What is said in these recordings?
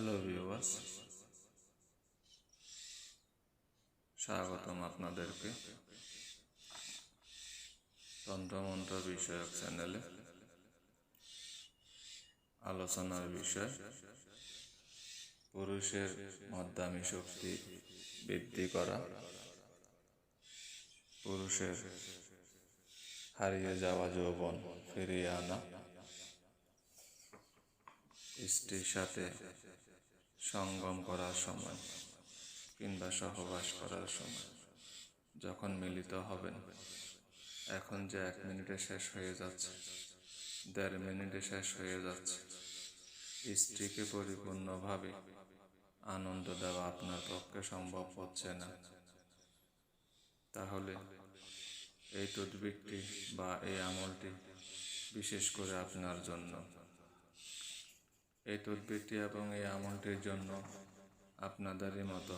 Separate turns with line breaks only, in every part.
Hello viewers, স্বাগতম আপনাদেরকে তন্ত্রমন্ত্র বিষয়ক চ্যানেলে। আলোচনার বিষয় পুরুষের মদ্দামি শক্তি বৃদ্ধি করা, পুরুষের হারিয়ে যাওয়া যৌবন ফিরিয়ে আনা, স্ত্রীর সাথে সঙ্গম করার সময় কিংবা সহবাস করার সময় যখন মিলিত হবেন, এখন যে 1 মিনিটে শেষ হয়ে যাচ্ছে, 1.5 মিনিটে শেষ হয়ে যাচ্ছে, স্ত্রীকে পরিপূর্ণভাবে আনন্দ দেওয়া আপনার পক্ষে সম্ভব হচ্ছে না, তাহলে এই তদবিরটি বা এই আমলটি বিশেষ করে আপনার জন্য। এই তদবিরটি এবং এই আমলটির জন্য আপনাদেরই মতো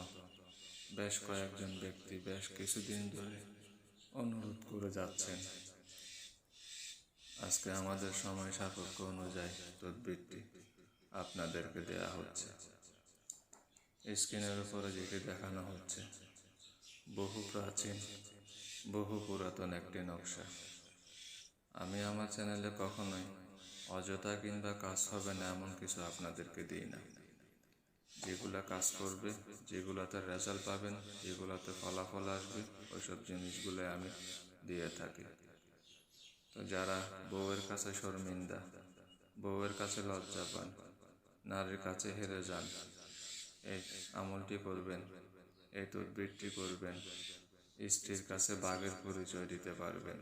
বেশ কয়েকজন ব্যক্তি বেশ কিছুদিন ধরে অনুরোধ করে যাচ্ছেন। আজকে আমাদের সময় সাপেক্ষ অনুযায়ী তদবিরটি আপনাদেরকে দেয়া হচ্ছে। স্ক্রিনের উপরে যেটি দেখানো হচ্ছে বহু প্রাচীন, বহু পুরাতন একটি নকশা। আমি আমার চ্যানেলে কখনোই অযথা কিংবা কাজ হবে না এমন কিছু আপনাদেরকে দিই না। যেগুলা কাজ করবে, যেগুলোতে রেজাল্ট পাবেন, যেগুলোতে ফলাফল আসবে, ওইসব জিনিসগুলো আমি দিয়ে থাকি। তো যারা বউয়ের কাছে শর্মিন্দা, বউয়ের কাছে লজ্জা পান, নারীর কাছে হেরে যান, এই আমলটি করবেন, এই তদবিরটি করবেন, স্ত্রীর কাছে বাঘের পরিচয় দিতে পারবেন,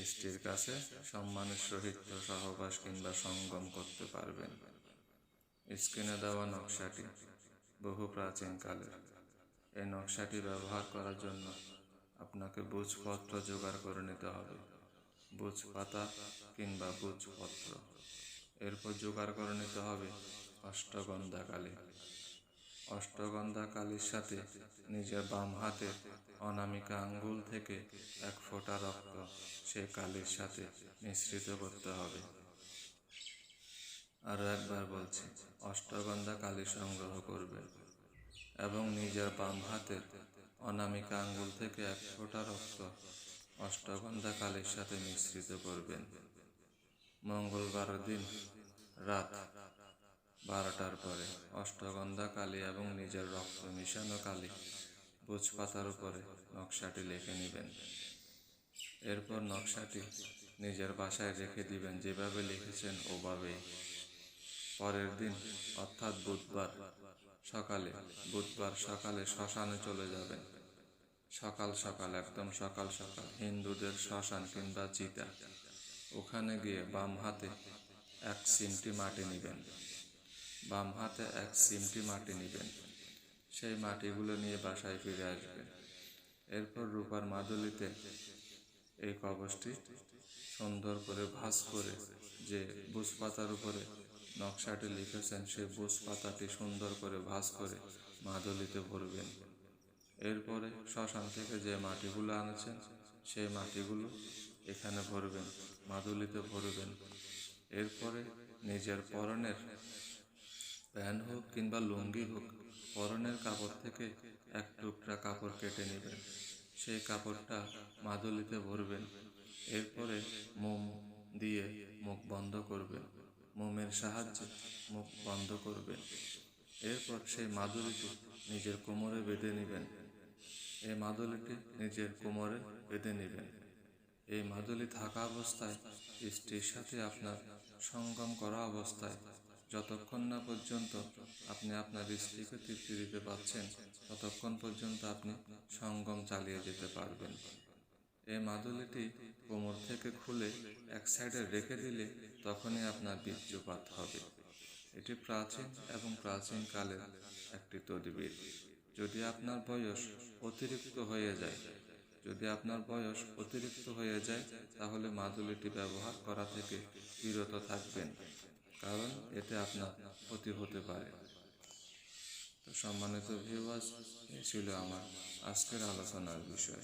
স্ত্রীর কাছে সম্মানের সহিত সহবাস কিংবা সঙ্গম করতে পারবেন। স্ক্রিনে দেওয়া নকশাটি বহু প্রাচীনকালের। এই নকশাটি ব্যবহার করার জন্য আপনাকে বুঝপত্র জোগাড় করে নিতে হবে, বুঝ পাতা কিংবা বুঝপত্র। এরপর জোগাড় করে নিতে হবে অষ্টগন্ধা কালী। অষ্টগন্ধা কালীর সাথে নিজের বাম হাতের অনামিকা আঙ্গুল থেকে 1 ফোঁটা রক্ত সে কালীর সাথে মিশ্রিত করতে হবে। আরও একবার বলছি, অষ্টগন্ধা কালী সংগ্রহ করবেন এবং নিজের বাম হাতের অনামিকা আঙ্গুল থেকে 1 ফোঁটা রক্ত অষ্টগন্ধা কালীর সাথে মিশ্রিত করবেন। মঙ্গলবার দিন রাত 12টার পরে অষ্টগন্ধা কালী এবং নিজের রক্ত মিশানো কালী বুঝ পাতার উপরে নকশাটি লিখে নেবেন। এরপর নকশাটি নিজের বাসায় রেখে দিবেন, যেভাবে লিখেছেন ওভাবেই। পরের দিন অর্থাৎ বুধবার সকালে শ্মশানে চলে যাবেন। সকাল সকাল, একদম সকাল সকাল, হিন্দুদের শ্মশান কিংবা চিতা, ওখানে গিয়ে বাম হাতে 1 চিমটি মাটি নেবেন, বাম হাতে 1 চিমটি মাটি নেবেন। সেই মাটিগুলো নিয়ে বাসায় ফিরে আসবেন। এরপর রূপার মাদুলিতে এই কবচটি সুন্দর করে ভাঁজ করে, যে বুঝ পাতার উপরে নকশাটি লিখেছেন সেই বুঝ পাতাটি সুন্দর করে ভাঁজ করে মাদুলিতে ভরবেন। এরপরে শ্মশান থেকে যে মাটিগুলো আনেছেন সেই মাটিগুলো এখানে ভরবেন, মাদুলিতে ভরবেন। এরপরে নিজের পরনের প্যান্ট হোক কিংবা লুঙ্গি হোক, পরনের কাপড় থেকে 1 টুকরা কাপড় কেটে নেবেন, সেই কাপড়টা মাদুলিতে ভরবেন। এরপরে মোম দিয়ে মুখ বন্ধ করবেন, মোমের সাহায্যে মুখ বন্ধ করবেন। এরপর সেই মাদুলিটি নিজের কোমরে বেঁধে নেবেন, এই মাদুলিটি নিজের কোমরে বেঁধে নেবেন। এই মাদুলি থাকা অবস্থায় স্ত্রীর সাথে আপনার সঙ্গম করা অবস্থায় যতক্ষণ না পর্যন্ত আপনি আপনার স্ত্রীকে তৃপ্তি দিতে পারছেন, ততক্ষণ পর্যন্ত আপনি সঙ্গম চালিয়ে যেতে পারবেন। এই মাদুলিটি কোমর থেকে খুলে এক সাইডে রেখে দিলে তখনই আপনার বীর্যপাত হবে। এটি প্রাচীন এবং প্রাচীনকালের একটি তদবির। যদি আপনার বয়স অতিরিক্ত হয়ে যায়, তাহলে মাদুলিটি ব্যবহার করা থেকে বিরত থাকবেন, কারণ এতে আপনার ক্ষতি হতে পারে। তো সম্মানিত ভিউয়ার্স, এই ছিল আমার আজকের আলোচনার বিষয়।